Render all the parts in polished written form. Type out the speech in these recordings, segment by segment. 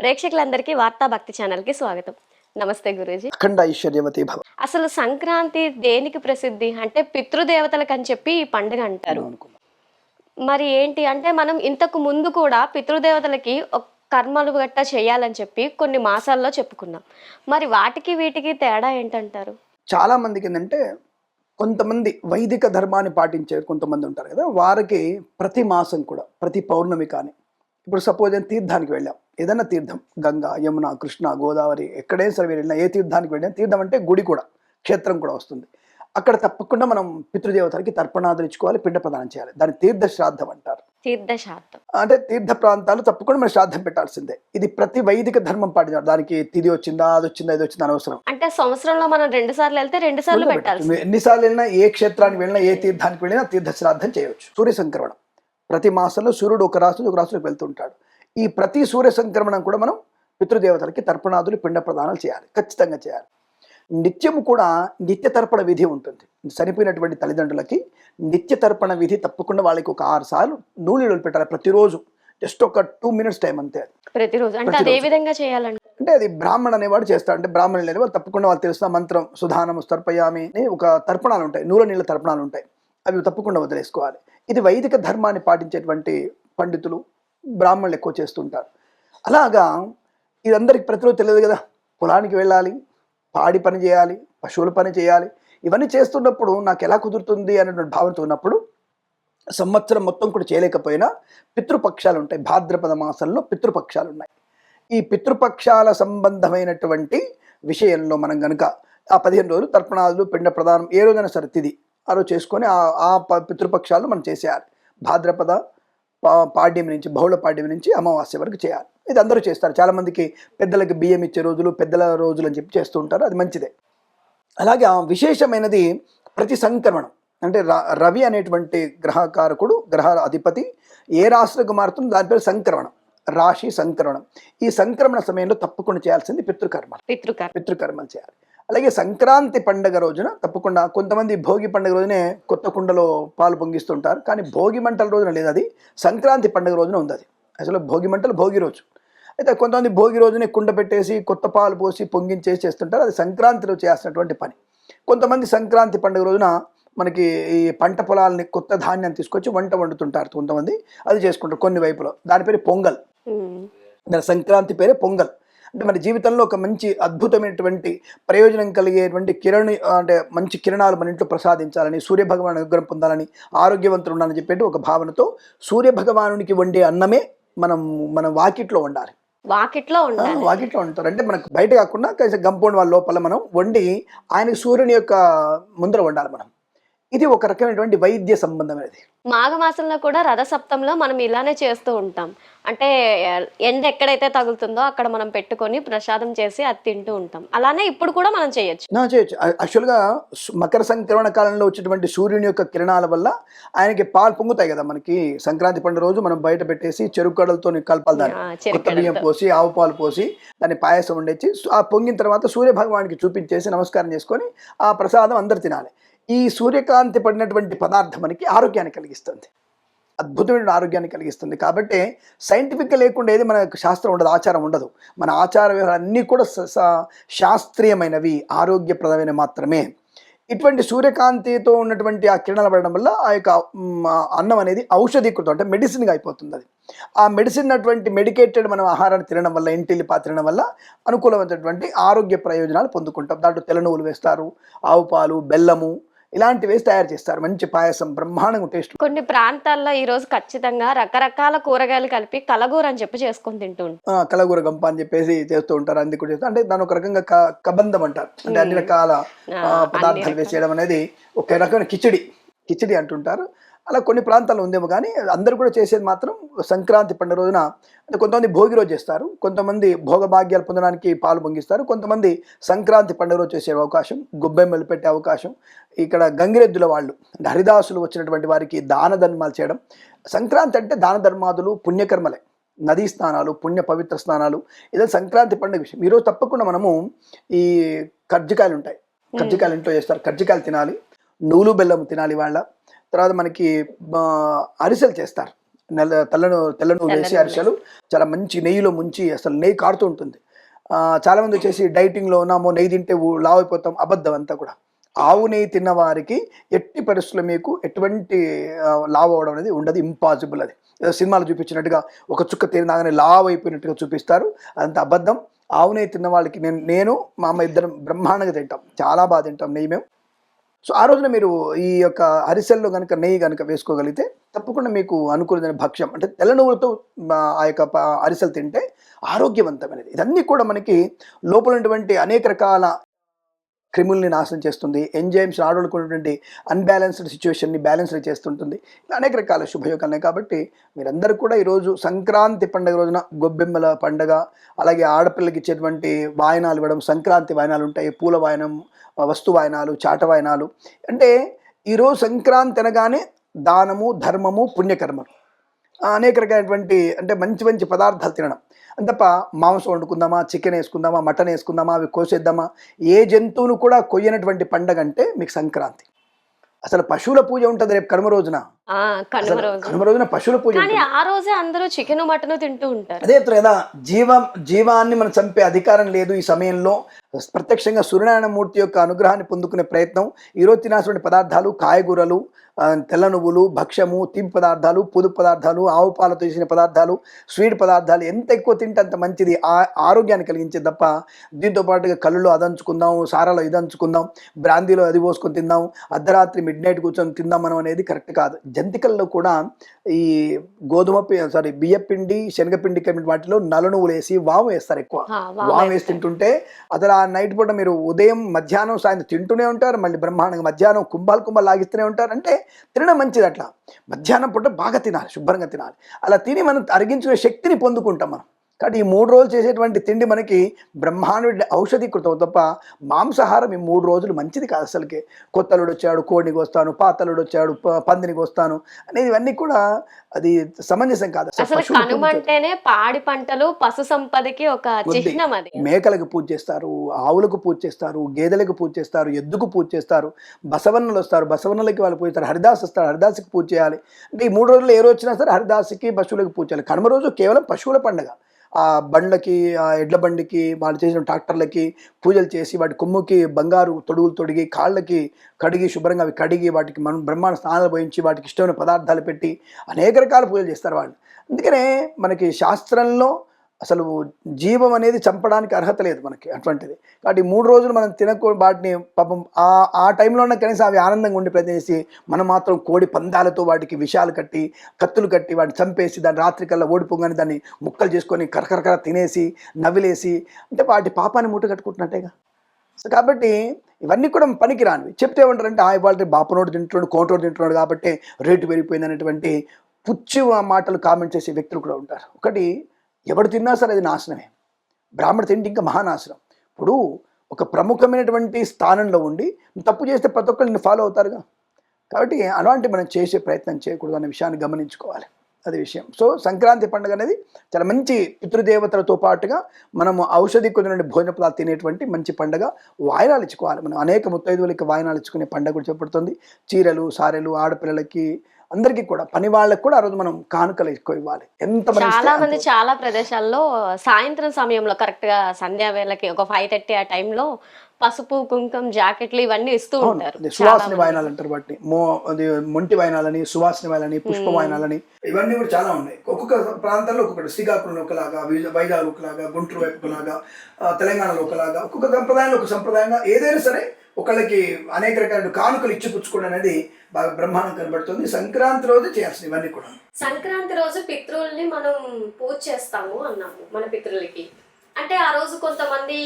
ప్రేక్షకులందరికీ వార్తా భక్తి ఛానల్కి స్వాగతం. నమస్తే గురూజీ. అఖండ ఐశ్వర్యవతి భవ. అసలు సంక్రాంతి దేనికి ప్రసిద్ధి అంటే పితృదేవతలకు అని చెప్పి ఈ పండుగ అంటారు. మరి ఏంటి అంటే మనం ఇంతకు ముందు కూడా పితృదేవతలకి కర్మలు గట్టా చేయాలని చెప్పి కొన్ని మాసాల్లో చెప్పుకున్నాం. మరి వాటికి వీటికి తేడా ఏంటంటారు? చాలా మందికి ఏంటంటే కొంతమంది వైదిక ధర్మాన్ని పాటించే కొంతమంది ఉంటారు కదా, వారికి ప్రతి మాసం కూడా ప్రతి పౌర్ణమి కానీ, ఇప్పుడు సపోజ్ నేను తీర్థానికి వెళ్ళాం, ఏదైనా తీర్థం గంగా, యమున, కృష్ణ, గోదావరి, ఎక్కడైనా సరే వెళ్ళినా, ఏ తీర్థానికి వెళ్ళినా, తీర్థం అంటే గుడి కూడా, క్షేత్రం కూడా వస్తుంది. అక్కడ తప్పకుండా మనం పితృదేవతలకి తర్పణాదులు ఇచ్చుకోవాలి, పిండ ప్రదానం చేయాలి. దాన్ని తీర్థ శ్రాద్ధం అంటారు. తీర్థ శ్రాద్ధం అంటే తీర్థ ప్రాంతాలు తప్పకుండా మనం శ్రాద్ధం పెట్టాల్సిందే. ఇది ప్రతి వైదిక ధర్మం పాటించాలి. దానికి తిథి వచ్చిందా, అది వచ్చిందా, ఇది వచ్చిందా అనవసరం. అంటే సంవత్సరంలో మనం 2 సార్లు వెళ్తే 2 సార్లు పెట్టాలి. ఎన్నిసార్లు వెళ్ళినా, ఏ క్షేత్రానికి వెళ్ళినా, ఏ తీర్థానికి వెళ్ళినా తీర్థ శ్రాద్ధం చేయవచ్చు. సూర్య సంక్రమణం ప్రతి మాసంలో సూర్యుడు ఒక రాశిలోకి వెళ్తుంటాడు. ఈ ప్రతి సూర్య సంక్రమణం కూడా మనం పితృదేవతలకి తర్పణాదులు, పిండ ప్రదానాలు చేయాలి, ఖచ్చితంగా చేయాలి. నిత్యము కూడా నిత్య తర్పణ విధి ఉంటుంది. చనిపోయినటువంటి తల్లిదండ్రులకి నిత్య తర్పణ విధి తప్పకుండా వాళ్ళకి ఒక 6 సార్లు నూనెలు పెట్టాలి ప్రతిరోజు. జస్ట్ ఒక 2 minutes టైం అంతే. అది ప్రతిరోజు అంటే అదే విధంగా చేయాలంటే అంటే అది బ్రాహ్మణ అనేవాడు చేస్తాడు. అంటే బ్రాహ్మణులు అనేవాడు తప్పకుండా వాళ్ళు తెలుసిన మంత్రం సుధానము తర్పయామి అని ఒక తర్పణాలు ఉంటాయి, నీళ్ళ తర్పణాలు ఉంటాయి, అవి తప్పకుండా వదిలేసుకోవాలి. ఇది వైదిక ధర్మాన్ని పాటించేటువంటి పండితులు, బ్రాహ్మణులు ఎక్కువ చేస్తుంటారు. అలాగా ఇదందరికి ప్రతిరోజు తెలియదు కదా. పొలానికి వెళ్ళాలి, పాడి పని చేయాలి, పశువుల పని చేయాలి. ఇవన్నీ చేస్తున్నప్పుడు నాకు ఎలా కుదురుతుంది అనేటువంటి భావనతో ఉన్నప్పుడు సంవత్సరం మొత్తం కూడా చేయలేకపోయినా పితృపక్షాలు ఉంటాయి. భాద్రపద మాసంలో పితృపక్షాలు ఉన్నాయి. ఈ పితృపక్షాల సంబంధమైనటువంటి విషయంలో మనం కనుక ఆ 15 రోజులు తర్పణాలు, పిండ ప్రదానం ఏ రోజైనా సరే తిది ఆ రోజు చేసుకొని ఆ పితృపక్షాలు మనం చేసేయాలి. భాద్రపద పాడ్యం నుంచి, బహుళ పాడ్యం నుంచి అమావాస్య వరకు చేయాలి. ఇది అందరూ చేస్తారు. చాలామందికి పెద్దలకి బియ్యం ఇచ్చే రోజులు, పెద్దల రోజులు అని చెప్పి చేస్తూ ఉంటారు. అది మంచిదే. అలాగే విశేషమైనది ప్రతి సంక్రమణం అంటే రవి అనేటువంటి గ్రహకారకుడు, గ్రహ అధిపతి ఏ రాశికి మారుతుందో దాని పేరు సంక్రమణం, రాశి సంక్రమణం. ఈ సంక్రమణ సమయంలో తప్పకుండా చేయాల్సింది పితృకర్మలు చేయాలి. అలాగే సంక్రాంతి పండుగ రోజున తప్పకుండా, కొంతమంది భోగి పండుగ రోజునే కొత్త కుండలో పాలు పొంగిస్తుంటారు, కానీ భోగి మంటల రోజున లేదు, అది సంక్రాంతి పండుగ రోజున ఉంది. అది అసలు భోగి మంటలు భోగి రోజు. అయితే కొంతమంది భోగి రోజునే కుండ పెట్టేసి కొత్త పాలు పోసి పొంగించేసి చేస్తుంటారు, అది సంక్రాంతిలో చేయాల్సినటువంటి పని. కొంతమంది సంక్రాంతి పండుగ రోజున మనకి ఈ పంట పొలాలని, కొత్త ధాన్యాన్ని తీసుకొచ్చి వంట వండుతుంటారు కొంతమంది, అది చేసుకుంటారు కొన్ని వైపులో. దాని పేరు పొంగల్. దాని సంక్రాంతి పేరే పొంగల్. అంటే మన జీవితంలో ఒక మంచి అద్భుతమైనటువంటి ప్రయోజనం కలిగేటువంటి అంటే మంచి కిరణాలు మన ఇంట్లో ప్రసాదించాలని, సూర్యభగవాను అనుగ్రహం పొందాలని, ఆరోగ్యవంతులు ఉండాలని చెప్పేసి ఒక భావనతో సూర్యభగవానునికి వండే అన్నమే మనం వాకిట్లో వండాలి. వాకిట్లో వండుతారు. అంటే మనకు బయట కాకుండా కొంచెం గంపౌండ్ వాళ్ళ లోపల మనం వండి ఆయనకి సూర్యుని యొక్క ముందర వండాలి మనం. ఇది ఒక రకమైనటువంటి వైద్య సంబంధమైనది. మాఘమాసంలో కూడా రథసప్తంలో మనం ఇలానే చేస్తూ ఉంటాం. అంటే ఎండ ఎక్కడైతే తగులుతుందో అక్కడ మనం పెట్టుకొని ప్రసాదం చేసి అది తింటూ ఉంటాం. అలానే ఇప్పుడు కూడా మనం చేయొచ్చు. యాక్చువల్గా మకర సంక్రమణ కాలంలో వచ్చేటువంటి సూర్యుని యొక్క కిరణాల వల్ల ఆయనకి పాలు పొంగుతాయి కదా. మనకి సంక్రాంతి పండుగ రోజు మనం బయట పెట్టేసి చెరుకు గడలతో కలపాలి, దాన్ని కొత్త బియ్యం పోసి, ఆవు పాలు పోసి, దాన్ని పాయసం వండేసి ఆ పొంగిన తర్వాత సూర్య భగవానికి చూపించేసి నమస్కారం చేసుకొని ఆ ప్రసాదం అందరు తినాలి. ఈ సూర్యకాంతి పడినటువంటి పదార్థం మనకి ఆరోగ్యాన్ని కలిగిస్తుంది, అద్భుతమైన ఆరోగ్యాన్ని కలిగిస్తుంది. కాబట్టి సైంటిఫిక్గా లేకుండా ఏది మన శాస్త్రం ఉండదు, ఆచారం ఉండదు. మన ఆచార వ్యవహారాలు కూడా శాస్త్రీయమైనవి, ఆరోగ్యప్రదమైన మాత్రమే. ఇటువంటి సూర్యకాంతితో ఉన్నటువంటి ఆ కిరణాలు పడడం వల్ల ఆ యొక్క అన్నం అనేది ఔషధీకృతం, అంటే మెడిసిన్గా అయిపోతుంది. అది ఆ మెడిసిన్ అటువంటి మెడికేటెడ్ మనం ఆహారాన్ని తినడం వల్ల, ఇంటిల్లిపా తినడం వల్ల అనుకూలమైనటువంటి ఆరోగ్య ప్రయోజనాలు పొందుకుంటాం. దాంట్లో తెల్ల నువ్వులు వేస్తారు, ఆవు పాలు, బెల్లము ఇలాంటివి వేసి తయారు చేస్తారు. మంచి పాయసం, బ్రహ్మాండంగా టేస్ట్. కొన్ని ప్రాంతాల్లో ఈ రోజు ఖచ్చితంగా రకరకాల కూరగాయలు కలిపి కలగూర అని చెప్పి చేసుకొని తింటూ ఉంటారు. కలగూర గంప అని చెప్పేసి చేస్తూ ఉంటారు. అందుకు చేస్తారు. అంటే దాని ఒక రకంగా కబంధం అంటారు. అంటే అన్ని రకాల పదార్థాలు వేసి చేయడం అనేది ఒక రకమైన కిచిడి అంటుంటారు. అలా కొన్ని ప్రాంతాల్లో ఉందేమో, కానీ అందరూ కూడా చేసేది మాత్రం సంక్రాంతి పండుగ రోజున. అంటే కొంతమంది భోగి రోజు చేస్తారు, కొంతమంది భోగభాగ్యాలు పొందడానికి పాలు పొంగిస్తారు, కొంతమంది సంక్రాంతి పండుగ రోజు చేసే అవకాశం, గొబ్బెమ్మలు పెట్టే అవకాశం. ఇక్కడ గంగిరెద్దుల వాళ్ళు, హరిదాసులు వచ్చినటువంటి వారికి దాన ధర్మాలు చేయడం. సంక్రాంతి అంటే దాన ధర్మాదులు, పుణ్యకర్మలే, నదీ స్నానాలు, పుణ్య పవిత్ర స్నానాలు, ఇదే సంక్రాంతి పండుగ విషయం. ఈరోజు తప్పకుండా మనము ఈ కర్జికాయలు ఉంటాయి, కర్జికాయలు ఇంట్లో చేస్తారు, కర్జికాయలు తినాలి, నువ్వులు బెల్లం తినాలి వాళ్ళ. తర్వాత మనకి అరిసెలు చేస్తారు. తెల్ల నువ్వులు వేసి అరిసెలు చాలా మంచి నెయ్యిలో ముంచి అసలు నెయ్యి కారుతూ ఉంటుంది. చాలా మంది వచ్చేసి డైటింగ్లో ఉన్నామో నెయ్యి తింటే లావు అయిపోతాం, అబద్ధం అంతా కూడా. ఆవు నెయ్యి తిన్న వారికి ఎట్టి పరిస్థితుల్లో మీకు ఎటువంటి లావు అవ్వడం అనేది ఉండదు, ఇంపాసిబుల్. అది ఏదో సినిమాలు చూపించినట్టుగా ఒక చుక్క తినగానే లావు అయిపోయినట్టుగా చూపిస్తారు, అదంతా అబద్ధం. ఆవు నెయ్యి తిన్న వాళ్ళకి నేను మా అమ్మ ఇద్దరం బ్రహ్మాండంగా తింటాం, చాలా బాగా తింటాం నెయ్యి మేము. సో ఆ రోజున మీరు ఈ యొక్క అరిసెల్లో కనుక నెయ్యి కనుక వేసుకోగలిగితే తప్పకుండా మీకు అనుకూలమైన భక్ష్యం అంటే తెల్ల నువ్వులతో ఆ యొక్క అరిసెలు తింటే ఆరోగ్యవంతమైనది. ఇదన్నీ కూడా మనకి లోపల ఉన్నటువంటి అనేక రకాల క్రిముల్ని నాశనం చేస్తుంది, ఎంజైమ్స్ ఆడుకున్నటువంటి అన్బ్యాలెన్స్డ్ సిచ్యువేషన్ని బ్యాలెన్స్డ్ చేస్తుంటుంది. ఇలా అనేక రకాల శుభయోగాలు. కాబట్టి మీరందరూ కూడా ఈరోజు సంక్రాంతి పండుగ రోజున గొబ్బెమ్మల పండుగ, అలాగే ఆడపిల్లకి ఇచ్చేటువంటి వాయనాలు ఇవ్వడం, సంక్రాంతి వాయనాలు ఉంటాయి, పూల వాయనం, వస్తు వాయనాలు, చాట వాయనాలు. అంటే ఈరోజు సంక్రాంతి అనగానే దానము, ధర్మము, పుణ్యకర్మలు, అనేక రకమైనటువంటి అంటే మంచి మంచి పదార్థాలు తినడం. అంతప్ప మాంసం వండుకుందామా, చికెన్ వేసుకుందామా, మటన్ వేసుకుందామా, అవి కోసేద్దామా, ఏ జంతువును కూడా కొయ్యనటువంటి పండగ అంటే మీకు సంక్రాంతి. అసలు పశువుల పూజ ఉంటుంది రేపు కనుమ రోజున. కనుమ రోజున పశువుల పూజ. ఆ రోజే అందరూ చికెన్ మటన్ తింటూ ఉంటారు. అదే కదా, జీవాన్ని మనం చంపే అధికారం లేదు ఈ సమయంలో. ప్రత్యక్షంగా సూర్యనారాయణమూర్తి యొక్క అనుగ్రహాన్ని పొందుకునే ప్రయత్నం. ఈరోజు తినాల్సిన పదార్థాలు కాయగూరలు, తెల్ల నువ్వులు, భక్ష్యము, తీపి పదార్థాలు, పొదుపు పదార్థాలు, ఆవు పాలతో చేసిన పదార్థాలు, స్వీట్ పదార్థాలు ఎంత ఎక్కువ తింటే అంత మంచిది, ఆరోగ్యాన్ని కలిగించేది. తప్ప దీంతో పాటుగా కళ్ళులో అదంచుకుందాం, సారాలో ఇదంచుకుందాం, బ్రాందీలో అది పోసుకొని తిందాం, అర్ధరాత్రి మిడ్ నైట్ కూర్చొని తిందాం మనం అనేది కరెక్ట్ కాదు. జంతికల్లో కూడా ఈ బియ్యపిండి, శనగపిండి వాటిలో నల్ల నువ్వులు వేసి వాము వేస్తారు. ఎక్కువ వాము వేసి తింటుంటే అసలు ఆ నైట్ పూట మీరు ఉదయం, మధ్యాహ్నం, సాయంత్రం తింటూనే ఉంటారు. మళ్ళీ బ్రహ్మాండంగా మధ్యాహ్నం కుంభాలు లాగిస్తూనే ఉంటారు. అంటే తినడం మంచిది. అట్లా మధ్యాహ్నం పూట బాగా తినాలి, శుభ్రంగా తినాలి. అలా తిని మనం అరిగించుకునే శక్తిని పొందుకుంటాం మనం. కాబట్టి ఈ 3 రోజులు చేసేటువంటి తిండి మనకి బ్రహ్మాండ ఔషధీకృతం తప్ప మాంసాహారం ఈ 3 రోజులు మంచిది కాదు అసలుకే. కొత్తలుడు వచ్చాడు కోడిని కోస్తాను, పాతలుడు వచ్చాడు పందిని కోస్తాను అనేది ఇవన్నీ కూడా అది సమంజసం కాదు. అంటేనే పాడి పంటలు, పశు సంపదకి ఒక చిహ్నం. అది మేకలకు పూజ చేస్తారు, ఆవులకు పూజ చేస్తారు, గేదెలకు పూజ చేస్తారు, ఎద్దుకు పూజ చేస్తారు, బసవన్నలు వస్తారు, బసవన్నలకి వాళ్ళు పూజ చేస్తారు, హరిదాస్ వస్తారు, హరిదాసుకి పూజ చేయాలి. అంటే ఈ 3 రోజులు ఏ రోజు వచ్చినా సరే హరిదాసుకి, పశువులకు పూజ చేయాలి. కనుమ రోజు కేవలం పశువుల పండుగ. ఆ బండ్లకి, ఆ ఎడ్ల బండికి, వాళ్ళు చేసిన ట్రాక్టర్లకి పూజలు చేసి వాటి కొమ్ముకి బంగారు తొడుగులు తొడిగి, కాళ్ళకి కడిగి, శుభ్రంగా అవి కడిగి, వాటికి మనం బ్రహ్మాండ స్నానాలు పోయించి, వాటికి ఇష్టమైన పదార్థాలు పెట్టి అనేక రకాల పూజలు చేస్తారు వాళ్ళు. అందుకనే మనకి శాస్త్రంలో అసలు జీవం అనేది చంపడానికి అర్హత లేదు మనకి అటువంటిది. కాబట్టి 3 రోజులు మనం వాటిని పాపం ఆ టైంలో ఉన్న కనీసం అవి ఆనందంగా ఉండి ప్రయత్నించి, మనం మాత్రం కోడి పందాలతో వాటికి విషాలు కట్టి, కత్తులు కట్టి వాటిని చంపేసి, దాన్ని రాత్రికల్లా ఓడిపోగానే దాన్ని ముక్కలు చేసుకొని కరకరకర తినేసి నవ్విలేసి, అంటే వాటి పాపాన్ని మూట కట్టుకుంటున్నట్టేగా. సో కాబట్టి ఇవన్నీ కూడా పనికిరానివి. చెప్తే ఏమంటారంటే ఇవాళ బాపనోడు తింటున్నాడు, కోటోడు తింటున్నాడు కాబట్టి రేటు పెరిగిపోయింది అనేటువంటి పుచ్చి మాటలు కామెంట్ చేసే వ్యక్తులు కూడా ఉంటారు. ఒకటి, ఎవడు తిన్నా సరే అది నాశనమే. బ్రాహ్మణ తిండి ఇంకా మహానాశనం. ఇప్పుడు ఒక ప్రముఖమైనటువంటి స్థానంలో ఉండి తప్పు చేస్తే ప్రతి ఒక్కరు నిన్ను ఫాలో అవుతారుగా. కాబట్టి అలాంటి మనం చేసే ప్రయత్నం చేయకూడదు అనే విషయాన్ని గమనించుకోవాలి. అది విషయం. సో సంక్రాంతి పండుగ అనేది చాలా మంచి పితృదేవతలతో పాటుగా మనము ఔషధీకృతమైన భోజన పదార్థాలు తినేటువంటి మంచి పండుగ. వాయినాలు ఇచ్చుకోవాలి. మనం అనేక ముత్తైదువులకి వాయినాలు ఇచ్చుకునే పండుగ కూడా చెప్పబడుతుంది. చీరలు, సారెలు, ఆడపిల్లలకి, అందరికీ కూడా, పని వాళ్ళకి కూడా ఆ రోజు మనం కానుకలు ఎక్కువ ఇవ్వాలి. చాలా మంది చాలా ప్రదేశాల్లో సాయంత్రం సమయంలో కరెక్ట్ గా సంధ్యా వేళకి ఒక 5:30 ఆ టైంలో పసుపు, కుంకుమ, జాకెట్లు ఇవన్నీ ఇస్తూ ఉంటారు. సువాసన వాయనాలు అంటారు వాటిని. అది మొంటి వాయనాలని, సువాసన వాయనాలని, పుష్ప వాయనాలని, ఇవన్నీ కూడా చాలా ఉన్నాయి. ఒక్కొక్క ప్రాంతాల్లో ఒక్కొక్కటి. శ్రీకాకుళంలో ఒకలాగా, వైజాగ్ ఒకలాగా, గుంటూరు వైపు ఒకలాగా, తెలంగాణలో ఒకలాగా, ఒక్కొక్క సంప్రదాయంలో ఒక సంప్రదాయంగా ఏదైనా సరే ఒకళ్ళకి అనేక రకాల కానుకలు ఇచ్చిపుచ్చుకోవడం అనేది బాగా బ్రహ్మాండం కనబడుతుంది. సంక్రాంతి రోజు చేయాల్సింది ఇవన్నీ కూడా. సంక్రాంతి రోజు పితృల్ని మనం పూజ చేస్తాము అన్నాము. మన పితృలకి అంటే ఆ రోజు కొంతమంది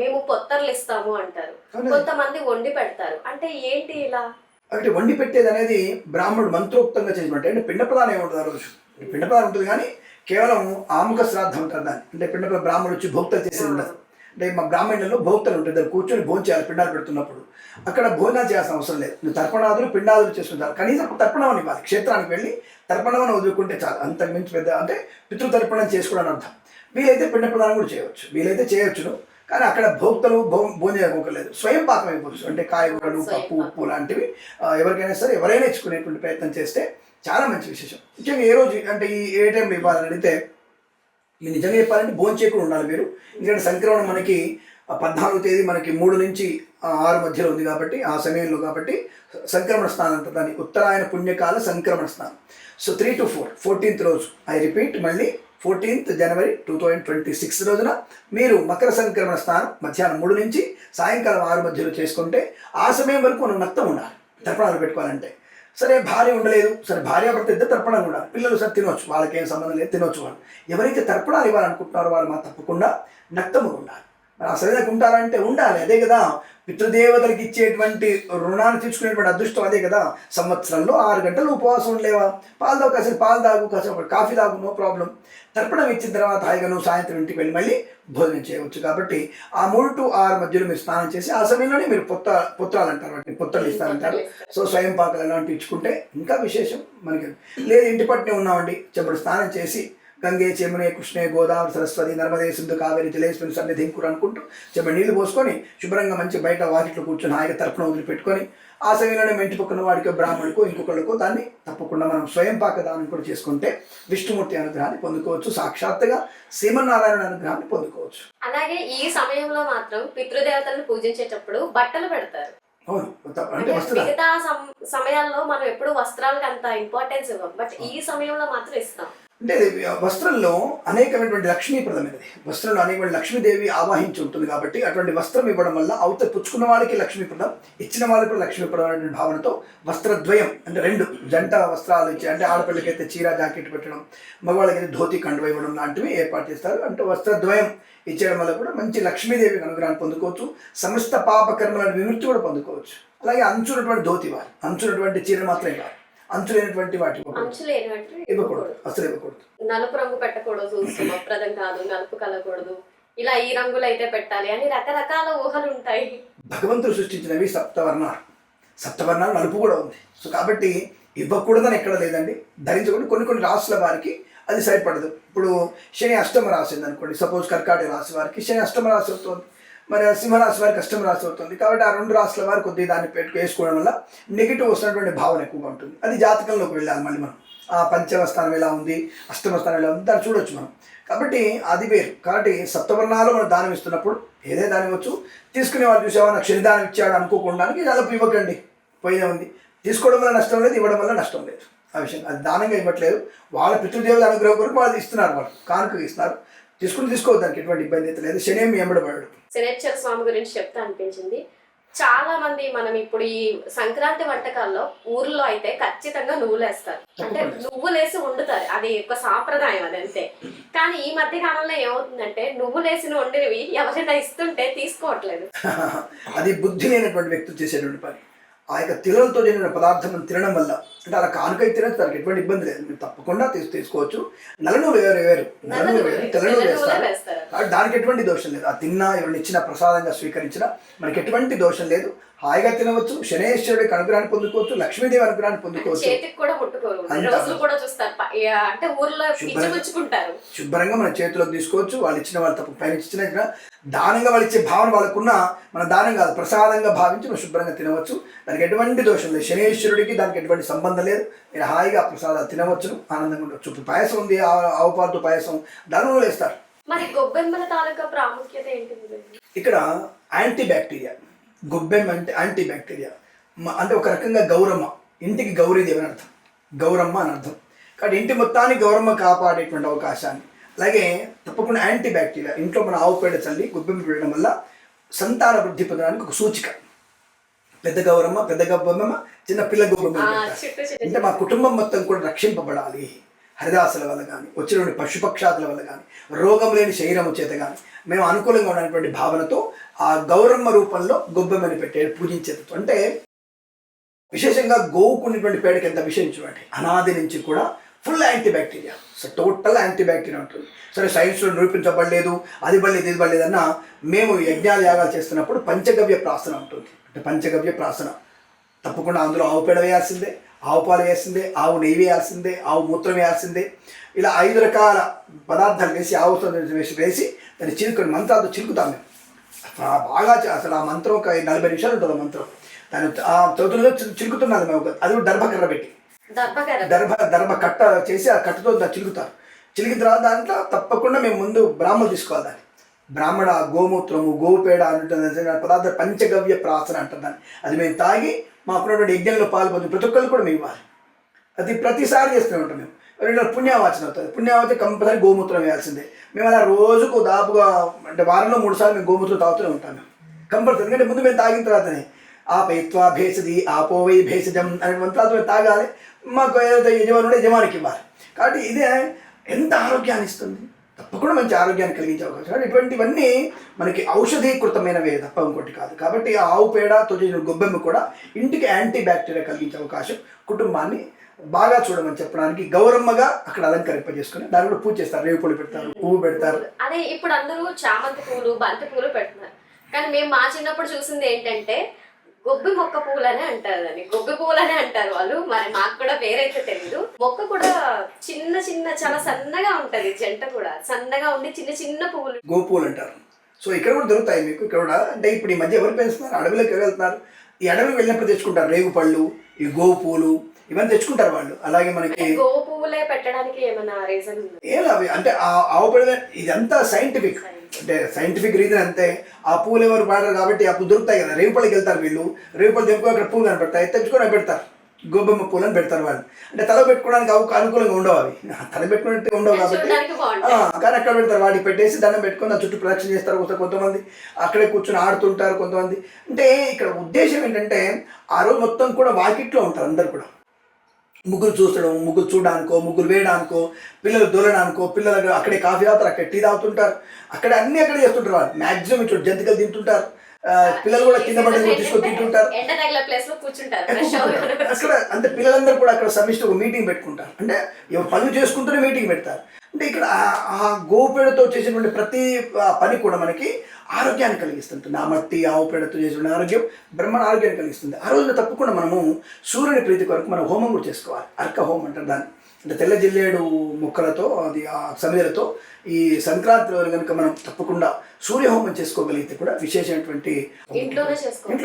మేము పొత్తర్లు ఇస్తాము అంటారు, కొంతమంది వండి పెడతారు. అంటే ఏంటి ఇలా? అంటే వండి పెట్టేది అనేది బ్రాహ్మణుడు మంత్రోక్తంగా చేసినట్టు. అంటే పిండ ప్రదానం ఏముంటుంది ఆ రోజు? పిండ ప్రదానం ఉంటుంది కానీ కేవలం ఆముఖ శ్రాద్ధం ఉంటుంది దాన్ని. అంటే పిండ బ్రాహ్మణుడు వచ్చి భోక్తలు చేసేది ఉండదు. అంటే మా బ్రాహ్మణులలో భోక్తలు ఉంటుంది, దాన్ని కూర్చొని భోజనం చేయాలి. పిండాలు పెడుతున్నప్పుడు అక్కడ భోజనాలు చేయాల్సిన అవసరం లేదు. నువ్వు తర్పణాదులు, పిండాదులు చేసుకుంటారు. కనీసం తర్పణం ఇవ్వాలి. క్షేత్రానికి వెళ్ళి తర్పణం వదులుకుంటే చాలు. అంతకు మించి పెద్ద అంటే పితృతర్పణం చేసుకోవడానికి అర్థం. వీలైతే పిండ ప్రదానం కూడా చేయవచ్చు, వీలైతే చేయొచ్చును. కానీ అక్కడ భోక్తలు భోజనం చేయకపోలేదు, స్వయం పాకం అయిపోవచ్చు. అంటే కాయగూరలు, పప్పు, ఉప్పు లాంటివి ఎవరికైనా సరే ఎవరైనా ఇచ్చుకునేటువంటి ప్రయత్నం చేస్తే చాలా మంచి విశేషం. ముఖ్యంగా ఏ రోజు అంటే ఏ టైంలో ఇవ్వాలని అడిగితే మీరు నిజంగా చెప్పాలంటే భోజనం చేయకుండా ఉండాలి మీరు. ఎందుకంటే సంక్రమణం మనకి 14వ తేదీ మనకి 3 నుంచి 6 మధ్యలో ఉంది కాబట్టి ఆ సమయంలో కాబట్టి సంక్రమణ స్నానం అంటారు దాన్ని, ఉత్తరాయణ పుణ్యకాల సంక్రమణ స్నానం. సో 3 to 4 14th రోజు, ఐ రిపీట్ మళ్ళీ 14th January 2026 రోజున మీరు మకర సంక్రమణ స్నానం మధ్యాహ్నం 3 నుంచి సాయంకాలం 6 మధ్యలో చేసుకుంటే ఆ సమయం వరకు మనం నక్తం ఉండాలి తర్పణాలు పెట్టుకోవాలంటే. సరే భార్య ఉండలేదు, సరే భార్య భర్త ఇద్దరు తర్పణాలు ఉండాలి, పిల్లలు సరే తినవచ్చు, వాళ్ళకేం సంబంధం లేదు తినవచ్చు. వాళ్ళు ఎవరైతే తర్పణాలు ఇవ్వాలనుకుంటున్నారో వాళ్ళు మాకు తప్పకుండా నక్తము ఉండాలి. మరి ఆ సరిదాకా ఉంటారంటే ఉండాలి, అదే కదా పితృదేవతలకు ఇచ్చేటువంటి రుణాన్ని తీర్చుకునేటువంటి అదృష్టం అదే కదా. సంవత్సరంలో 6 గంటలు ఉపవాసం ఉండలేవా, పాలు తాగు, కాసేపు పాలు తాగు, కాసేపు కాఫీ తాగు, నో ప్రాబ్లం. తర్పణం ఇచ్చిన తర్వాత హాయిగా నువ్వు సాయంత్రం ఇంటికి వెళ్ళి మళ్ళీ భోజనం చేయవచ్చు. కాబట్టి ఆ 3 to 6 మధ్యలో మీరు స్నానం చేసి ఆ సమయంలోనే మీరు పుత్రాలు అంటారు, వాటిని పుత్రలు ఇస్తారంటారు. సో స్వయం పాకలు అలాంటివి ఇచ్చుకుంటే ఇంకా విశేషం మనకి. లేదు ఇంటి పట్టునే ఉన్నామండి, చెప్పడు స్నానం చేసి గంగే చెమునే కృష్ణే గోదావరి సరస్వతి నర్మదే సింధు కావేరి జలేశ్వరి సన్నిధి కూర అనుకుంటూ చెప్పండి నీళ్ళు పోసుకొని శుభ్రంగా మంచి బయట వాకిట్లో కూర్చొని హాయిగా తర్పణం వదిలిపెట్టుకొని ఆ సమయంలోనే ఇంటి పక్కన వాడికో బ్రాహ్మణుడికో ఇంకొకళ్ళకో దాన్ని తప్పకుండా మనం స్వయం పాక దానం కూడా చేసుకుంటే విష్ణుమూర్తి అనుగ్రహాన్ని పొందుకోవచ్చు, సాక్షాత్తుగా శ్రీమన్నారాయణ అనుగ్రహాన్ని పొందుకోవచ్చు. అలాగే ఈ సమయంలో మాత్రం పితృదేవతలను పూజించేటప్పుడు బట్టలు పెడతారు. అవును, అంటే మిగతా సమయాల్లో మనం ఎప్పుడు వస్త్రాలకు అంత ఇంపార్టెన్స్ ఇవ్వం, బట్ ఈ సమయంలో మాత్రం ఇస్తాం. అంటే వస్త్రంలో అనేకమైనటువంటి లక్ష్మీప్రదమైనది, వస్త్రంలో అనేకమైన లక్ష్మీదేవి ఆవాహించి ఉంటుంది కాబట్టి అటువంటి వస్త్రం ఇవ్వడం వల్ల అవతల పుచ్చుకున్న వాళ్ళకి లక్ష్మీప్రదం, ఇచ్చిన వాళ్ళకి కూడా లక్ష్మీప్రదమైనటువంటి భావనతో వస్త్రద్వయం అంటే 2 జంట వస్త్రాలు ఇచ్చి, అంటే ఆడపిల్లకైతే చీర జాకెట్ పెట్టడం, మగవాళ్ళకైతే ధోతి కండువ ఇవ్వడం లాంటివి ఏర్పాటు చేస్తారు. అంటే వస్త్రద్వయం ఇచ్చేయడం వల్ల కూడా మంచి లక్ష్మీదేవి అనుగ్రహాన్ని పొందుకోవచ్చు, సమస్త పాపకర్మల విముక్తి కూడా పొందుకోవచ్చు. అలాగే అంచున్నటువంటి ధోతి వారు, అంచున్నటువంటి చీర మాత్రమే కాదు, అంచు లేనటువంటి వాటి ఇవ్వకూడదు, అసలు ఇవ్వకూడదు. నలుపు రంగు పెట్టకూడదు, శుభప్రదం కాదు, నలుపు కలగకూడదు, ఇలా ఈ రంగులు అయితే పెట్టాలి అని రకరకాల ఊహలు ఉంటాయి. భగవంతుడు సృష్టించినవి సప్తవర్ణాలు, సప్తవర్ణాలు నలుపు కూడా ఉంది. సో కాబట్టి ఇవ్వకూడదని ఎక్కడ లేదండి, ధరించకూడదు. కొన్ని రాశుల వారికి అది సరిపడదు. ఇప్పుడు శని అష్టమ రాశి ఉంది అనుకోండి, సపోజ్ కర్కాటక రాశి వారికి శని అష్టమ రాశి అవుతుంది, మరి సింహరాశి వారికి అష్టమ రాశి అవుతుంది. కాబట్టి ఆ 2 రాశుల వారు కొద్దిగా దాన్ని వేసుకోవడం వల్ల నెగిటివ్ వస్తున్నటువంటి భావన ఎక్కువగా ఉంటుంది. అది జాతకంలోకి వెళ్ళాలి. మళ్ళీ మనం ఆ పంచమ స్థానం ఎలా ఉంది, అష్టమ స్థానం ఎలా ఉంది దాన్ని చూడవచ్చు మనం. కాబట్టి అది వేరు. కాబట్టి సప్తవర్ణాలు మనం దానం ఇస్తున్నప్పుడు ఏదే దాని ఇవ్వచ్చు. తీసుకునే వాళ్ళు చూసేవా నాకు శనిదానం ఇచ్చాడు అనుకోకుండానికి నలుపు ఇవ్వకండి, పోయినా ఉంది. తీసుకోవడం వల్ల నష్టం లేదు, ఇవ్వడం వల్ల నష్టం లేదు. ఆ విషయం అది దానంగా ఇవ్వట్లేదు, వాళ్ళ పితృదేవుల అనుగ్రహం కొరకు వాళ్ళు ఇస్తున్నారు, వాళ్ళు కానుక ఇస్తున్నారు, తీసుకోవద్దు, దానికి ఎటువంటి ఇబ్బంది అయితే లేదు. శని ఏమి ఎంబడబడాడు. శనేశ్వర స్వామి గురించి చెప్తా అనిపించింది. చాలా మంది మనం ఇప్పుడు ఈ సంక్రాంతి వంటకాల్లో ఊర్లో అయితే ఖచ్చితంగా నువ్వులేస్తారు, అంటే నువ్వులేసి వండుతారు, అది ఒక సాంప్రదాయం, అది అంతే. కానీ ఈ మధ్య కాలంలో ఏమవుతుందంటే నువ్వులేసిన వండినవి ఎవరైనా ఇస్తుంటే తీసుకోవట్లేదు. అది బుద్ధి లేనటువంటి వ్యక్తులు చేసేటువంటి పని. ఆ యొక్క తిలలతో చేసిన పదార్థం తినడం వల్ల, అంటే అలా కానుకై తినచ్చు, దానికి ఎటువంటి ఇబ్బంది లేదు, మీరు తప్పకుండా తీసుకోవచ్చు. నల్లనూలు వేరు, నల్లనూలు వేరు, తెల్లనూలు వేస్తారు, దానికి ఎటువంటి దోషం లేదు. ఆ తిన్నా ఎవరిని ఇచ్చినా ప్రసాదంగా స్వీకరించినా మనకి ఎటువంటి దోషం లేదు, హాయిగా తినవచ్చు. శనేశ్వరుడికి అనుగ్రహాన్ని పొందుకోవచ్చు, లక్ష్మీదేవి అనుగ్రహాన్ని పొందుకోవచ్చు. శుభ్రంగా మన చేతిలోకి తీసుకోవచ్చు. వాళ్ళు ఇచ్చిన వాళ్ళు తప్ప పైన ఇచ్చిన దానంగా వాళ్ళు ఇచ్చే భావన వాళ్ళకున్న, మన దానం కాదు ప్రసాదంగా భావించి మనం శుభ్రంగా తినవచ్చు. దానికి ఎటువంటి దోషం లేదు, శనేశ్వరుడికి దానికి ఎటువంటి సంబంధం లేదు. మీరు హాయిగా ప్రసాదాలు తినవచ్చును, ఆనందంగా ఉండవచ్చు. ఇప్పుడు పాయసం ఉంది, ఆవు పాలతో పాయసం, దానిలో వేస్తారు. మరి గొబ్బెమ్మల తాలూకా ప్రాముఖ్యత ఏంటి? ఇక్కడ యాంటీ బ్యాక్టీరియా, గొబ్బెమ్మ అంటే యాంటీ బ్యాక్టీరియా, అంటే ఒక రకంగా గౌరమ్మ, ఇంటికి గౌరీదేవి అని అర్థం, గౌరమ్మ అని అర్థం. కాబట్టి ఇంటి మొత్తాన్ని గౌరమ్మ కాపాడేటువంటి అవకాశాన్ని, అలాగే తప్పకుండా యాంటీ బ్యాక్టీరియా, ఇంట్లో మన ఆవు పేడ చల్లి గొబ్బెమ్మ పెట్టడం వల్ల సంతాన వృద్ధి పొందడానికి ఒక సూచిక. పెద్ద గౌరమ్మ, పెద్ద గొబ్బెమ్మ, చిన్న పిల్ల గొబ్బెమ్మ, అంటే మా కుటుంబం మొత్తం కూడా రక్షింపబడాలి, హరిదాసుల వల్ల కానీ, వచ్చినటువంటి పశుపక్షాదుల వల్ల కానీ, రోగం లేని శరీరము చేత కానీ మేము అనుకూలంగా ఉన్నటువంటి భావనతో ఆ గౌరమ్మ రూపంలో గొబ్బెమ్మని పెట్టే పూజించేది. అంటే విశేషంగా గోవుకున్నటువంటి పేడకి ఎంత విషయం చూడండి, అనాది నుంచి కూడా full anti bacteria, so total anti bacteria ఉంటుంది. సరే సైన్స్లో నిరూపించబడలేదు, అది పడలేదు ఇది పడలేదన్నా, మేము యజ్ఞాలు యాగాలు చేస్తున్నప్పుడు పంచగవ్య ప్రాసన ఉంటుంది. అంటే పంచగవ్య ప్రాసన తప్పకుండా అందులో ఆవు పేడ వేయాల్సిందే, ఆవు పాలు వేయాల్సిందే, ఆవు నెయ్యి వేయాల్సిందే, ఆవు మూత్రం వేయాల్సిందే, ఇలా 5 రకాల పదార్థాలు వేసి ఆవు వేసి దాన్ని చిలుకొని మంత్రాలతో చిలుకుతాం మేము. బాగా అసలు ఆ మంత్రం ఒక 40 నిమిషాలు ఉంటుంది ఆ మంత్రం. దాని ఆ చదువులో చిలుకుతున్నది మేము అది కూడా దర్భకర్ర పెట్టి దర్భ కట్ట చేసి ఆ కట్టతో చిలుకుతారు. చిలికిన తర్వాత దాంట్లో తప్పకుండా మేము ముందు బ్రాహ్మణులు తీసుకోవాలి. దాన్ని బ్రాహ్మణ గోమూత్రము గోవు పేడ అంటే పదార్థ పంచగవ్య ప్రాసన అంటారు దాన్ని. అది మేము తాగి మాకున్నటువంటి యజ్ఞంలో పాల్పొంది ప్రతి ఒక్కరు కూడా మేము ఇవ్వాలి. అది ప్రతిసారి చేస్తూనే ఉంటాం మేము. పుణ్యావాచన అవుతుంది. పుణ్యావాచన కంపల్సరీ గోమూత్రం వేయాల్సిందే. మేము అలా రోజుకు దాపుగా అంటే వారంలో 3 సార్లు మేము గోమూత్రం తాగుతూనే ఉంటాం మేము కంపల్సరీ. ఎందుకంటే ముందు మేము తాగిన తర్వాతనే ఆపయిత్వా భేషది ఆపోవై భేషజం అనే మంత్రాలతో మేము తాగాలి. మాకు ఏదైతే యజమానుడే యజమానికి ఇవ్వాలి. కాబట్టి ఇదే ఎంత ఆరోగ్యాన్ని ఇస్తుంది, తప్పకుండా మంచి ఆరోగ్యాన్ని కలిగించే అవకాశం. కానీ ఇటువంటివన్నీ మనకి ఔషధీకృతమైనవే తప్ప ఇంకోటి కాదు. కాబట్టి ఆ ఆవు పేడతో చేసిన గొబ్బెమ్మ కూడా ఇంటికి యాంటీ బ్యాక్టీరియా కలిగించే అవకాశం, కుటుంబాన్ని బాగా చూడమని చెప్పడానికి గౌరమ్మగా అక్కడ అలంకరింపజేసుకుని దాని కూడా పూజ చేస్తారు. రేవు పూలు పెడతారు, పువ్వు పెడతారు. అదే ఇప్పుడు అందరూ చామంతి పూలు బంతి పూలు పెడుతున్నారు. కానీ మేము మా చిన్నప్పుడు చూసింది ఏంటంటే గొబ్బి మొక్క పూలనే అంటారు, దాన్ని గొబ్బి పూలనే అంటారు వాళ్ళు. మరి మాకు కూడా పేరైతే తెలీదు. మొక్క కూడా చిన్న చిన్న చాలా సన్నగా ఉంటది, జంట కూడా సన్నగా ఉండి చిన్న చిన్న పువ్వులు గోపూలు అంటారు. సో ఇక్కడ కూడా దొరుకుతాయి మీకు. ఇక్కడ కూడా అంటే ఇప్పుడు ఈ మధ్య ఎవరు పెంచుతున్నారు, అడవిలోకి వెళ్తున్నారు. ఈ అడవికి వెళ్ళినప్పుడు తెచ్చుకుంటారు రేగు పళ్ళు, ఈ గోవు పూలు ఇవన్నీ తెచ్చుకుంటారు వాళ్ళు. అలాగే మనకి గోవు పువ్వులే పెట్టడానికి ఏమైనా రీజన్ ఏం అవి అంటే ఆవు పేడ ఇదంతా సైంటిఫిక్, అంటే సైంటిఫిక్ రీజన్ అంతే. ఆ పూలు ఎవరు పాడరు కాబట్టి అప్పుడు దొరుకుతాయి కదా. రేవుపల్లికి వెళ్తారు వీళ్ళు, రేవుపల్లి తెంపుకో అక్కడ పూలు కనపెడతాయి, తెచ్చుకొని పెడతారు. గోబెమ్మ పూలని పెడతారు వాళ్ళు. అంటే తల పెట్టుకోవడానికి అనుకూలంగా ఉండవు అవి, తల పెట్టుకున్నట్టు ఉండవు కాబట్టి కానీ అక్కడ పెడతారు. వాటికి పెట్టేసి దండం పెట్టుకొని ఆ చుట్టూ ప్రదక్షిణ చేస్తారు. కొంతమంది అక్కడే కూర్చొని ఆడుతుంటారు కొంతమంది. అంటే ఇక్కడ ఉద్దేశం ఏంటంటే ఆ రోజు మొత్తం కూడా వాకిట్లో ఉంటారు అందరు కూడా. ముగ్గురు చూస్తడం, ముగ్గురు చూడడానికో, ముగ్గురు వేయడానికో, పిల్లలు దొరడానికో, పిల్లలు అక్కడే కాఫీ తాగుతారు, అక్కడ టీ తాగుతుంటారు, అక్కడే అన్నీ అక్కడే చేస్తుంటారు వాళ్ళు. మ్యాక్సిమం ఇటు జంతికలు తింటుంటారు, పిల్లలు కూడా కింద పడి తీసుకొని తింటుంటారు. అక్కడ అంటే పిల్లలందరూ కూడా అక్కడ సమిష్టి ఒక మీటింగ్ పెట్టుకుంటారు. అంటే ఎవరు పనులు చేసుకుంటూనే మీటింగ్ పెడతారు. అంటే ఇక్కడ ఆ గోపేడతో చేసినటువంటి ప్రతి పని కూడా మనకి ఆరోగ్యాన్ని కలిగిస్తుంటుంది. ఆ మట్టి ఆవు పేడతో చేసిన ఆరోగ్యం బ్రహ్మణ ఆరోగ్యాన్ని కలిగిస్తుంది. ఆ రోజున తప్పకుండా మనము సూర్యుని ప్రీతి కొరకు మనం హోమం కూడా చేసుకోవాలి. అర్క హోమం అంటారు దాన్ని. అంటే తెల్ల జిల్లేడు మొక్కలతో అది ఆ సమిధలతో ఈ సంక్రాంతి రోజు కనుక మనం తప్పకుండా సూర్యహోమం చేసుకోగలిగితే కూడా విశేషమైనటువంటి ఇంట్లో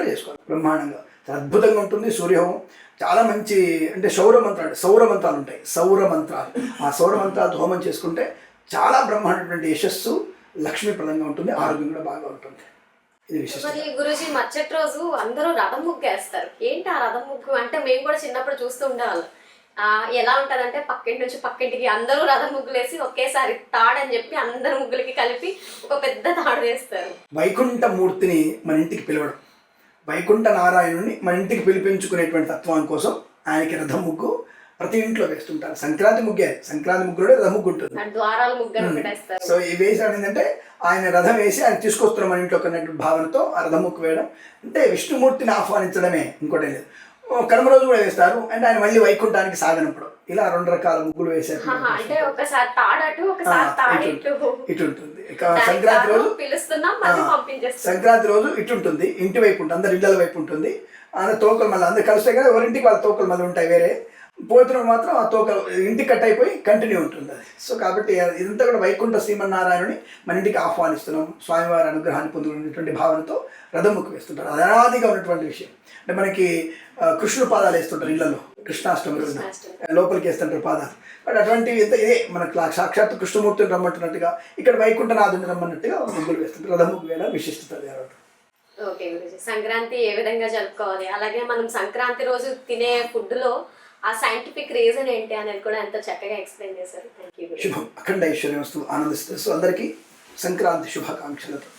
చేసుకోవాలి. బ్రహ్మాండంగా చాలా అద్భుతంగా ఉంటుంది సూర్యహోమం. చాలా మంచి అంటే సౌర మంత్రాలు ఉంటాయి. సౌర మంత్రాలు, ఆ సౌర మంత్రాలతో హోమం చేసుకుంటే చాలా బ్రహ్మాండమైనటువంటి యశస్సు లక్ష్మీప్రదంగా ఉంటుంది, ఆరోగ్యం కూడా బాగా ఉంటుంది. ఇది విశేషం. మరి గురూజీ మరుసటి రోజు అందరూ రథం ముగ్గు వేస్తారు. ఏంటి ఆ రథం ముగ్గు అంటే మేము కూడా చిన్నప్పుడు చూస్తూ ఉండేవాళ్ళం. ఎలా ఉంటదంటే పక్కింటి నుంచి పక్కింటికి అందరూ రథం ముగ్గులు వేసి ఒకేసారి తాడని చెప్పి అందరు ముగ్గులకి కలిపి ఒక పెద్ద తాడు వేస్తారు. వైకుంఠమూర్తిని మన ఇంటికి పిలవడం, వైకుంఠ నారాయణుని మన ఇంటికి పిలిపించుకునేటువంటి తత్వం కోసం ఆయనకి రథం ముగ్గు ప్రతి ఇంట్లో వేస్తుంటారు. సంక్రాంతి ముగ్గులో రథం ముగ్గు ఉంటుంది. సో ఈ వేసాడు ఏంటంటే ఆయన రథం వేసి ఆయన తీసుకొస్తున్నాం మన ఇంట్లో అన్నట్టు భావనతో ఆ రథం ముగ్గు వేయడం అంటే విష్ణుమూర్తిని ఆహ్వానించడమే, ఇంకోటి లేదు. కనుమ రోజు కూడా వేస్తారు. అంటే ఆయన మళ్ళీ వైకుంఠానికి సాగనప్పుడు ఇలా 2 రకాల ముగ్గులు వేసారు. ఇటు ఉంటుంది. సంక్రాంతి రోజు ఇటు ఉంటుంది, ఇంటి వైపు ఉంటుంది, అందరు ఇళ్ళ వైపు ఉంటుంది. ఆయన తోకలు మళ్ళీ అందరు కలిస్తే కదా ఎవరింటికి వాళ్ళ తోకలు మళ్ళీ ఉంటాయి వేరే. పోతున్న మాత్రం ఆ తోకలు ఇంటికి కట్ అయిపోయి కంటిన్యూ ఉంటుంది అది. సో కాబట్టి ఇదంతా కూడా వైకుంఠ శ్రీమన్నారాయణుని మన ఇంటికి ఆహ్వానిస్తున్నాం, స్వామివారి అనుగ్రహాన్ని పొందుకునేటువంటి భావనతో రథం ముగ్గు వేస్తుంటారు. అనాదిగా ఉన్నటువంటి విషయం. అంటే మనకి కృష్ణుడు పాదాలు వేస్తుంటారు ఇళ్లలో, కృష్ణాష్టమి రోజున లోపలికి వేస్తుంటారు పాదాలు. బట్ అటువంటివి ఇదే మనకు సాక్షాత్ కృష్ణమూర్తిని రమ్మంటున్నట్టుగా ఇక్కడ వైకుంఠనాథుని రమ్మన్నట్టుగా ముగ్గులు వేస్తుంటారు. రథం ముగ్గు వేయడం విశిష్టత. ఓకే గురూజీ, సంక్రాంతి ఏ విధంగా జరుపుకోవాలి, అలాగే మనం సంక్రాంతి రోజు తినే ఫుడ్ లో ఆ సైంటిఫిక్ రీజన్ ఏంటి అనేది కూడా ఎంతో చక్కగా ఎక్స్ప్లెయిన్ చేశారు. Thank you. శుభం. అఖండ ఐశ్వర్యం వస్తూ ఆనందిస్తూ అందరికీ సంక్రాంతి శుభాకాంక్షలతో.